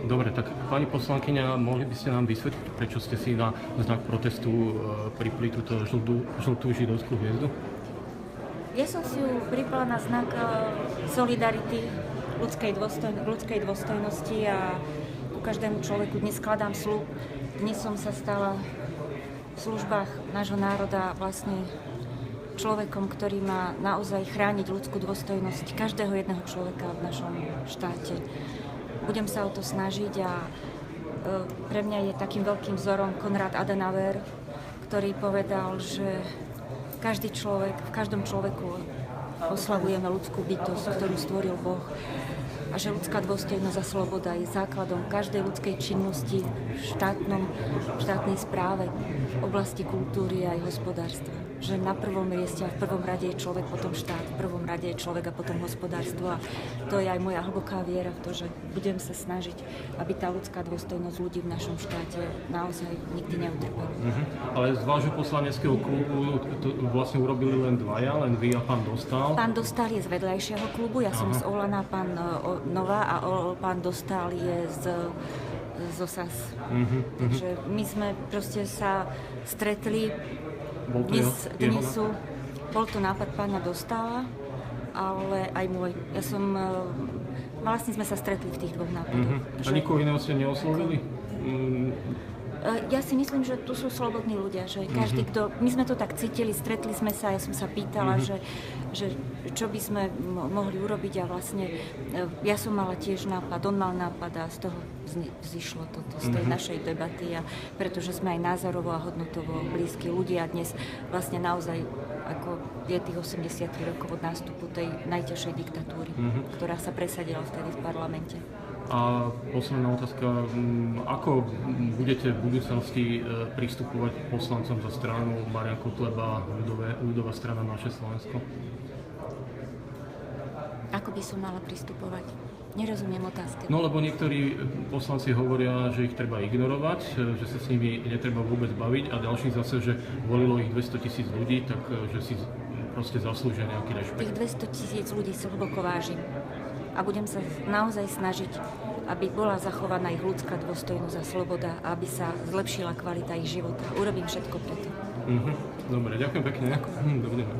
Dobre, tak pani poslankyňa, mohli by ste nám vysvetliť, prečo ste si na znak protestu pripli túto žltú židovskú hviezdu? Ja som si ju pripala na znak solidarity, ľudskej dôstojnosti a ku každému človeku dnes skladám sľub. Dnes som sa stala v službách nášho národa vlastne človekom, ktorý má naozaj chrániť ľudskú dôstojnosť každého jedného človeka v našom štáte. Budem sa o to snažiť a pre mňa je takým veľkým vzorom Konrad Adenauer, ktorý povedal, že každý človek, v každom človeku oslavujeme ľudskú bytosť, ktorú stvoril Boh a že ľudská dôstojnosť a sloboda je základom každej ľudskej činnosti v štátnej správe, v oblasti kultúry a aj hospodárstva. Že na prvom mieste a v prvom rade je človek, potom štát, v prvom rade je človek a potom hospodárstvo. A to je aj moja hlboká viera v to, že budem sa snažiť, aby tá ľudská dôstojnosť ľudí v našom štáte naozaj nikdy neutrpela. Ale z vášho poslaneckého klubu to vlastne urobili len dvaja, len vy a pán Dostál? Pán Dostál je z vedľajšieho klubu, ja som z Olana, pán Nová a pán Dostál je z SAS. Takže my sme proste sa stretli. Bol to nápad pána Dostála, ale aj môj. Vlastne sme sa stretli v tých dvoch nápadoch. A nikoho iného ste neoslovili? Ja si myslím, že tu sú slobodní ľudia, že každý, my sme to tak cítili, stretli sme sa, ja som sa pýtala, že čo by sme mohli urobiť a vlastne ja som mala tiež nápad, on mal nápad a z toho vzýšlo toto, z tej našej debaty a pretože sme aj názorovo a hodnotovo blízki ľudia dnes vlastne naozaj ako je tých 80 rokov od nástupu tej najťažšej diktatúry, ktorá sa presadila vtedy v parlamente. A posledná otázka, ako budete v budúcnosti pristupovať poslancom za stranu Marian Kotleba, ľudová strana Naše Slovensko? Ako by som mala pristupovať? Nerozumiem otázke. No lebo niektorí poslanci hovoria, že ich treba ignorovať, že sa s nimi netreba vôbec baviť a ďalší zase, že volilo ich 200 000 ľudí, tak že si proste zaslúžia nejaký rešpekt. Tých 200 000 ľudí si hlboko vážim. A budem sa naozaj snažiť, aby bola zachovaná ich ľudská dôstojnosť a sloboda, a aby sa zlepšila kvalita ich života. Urobím všetko preto. Dobre, ďakujem pekne. Dovidenia.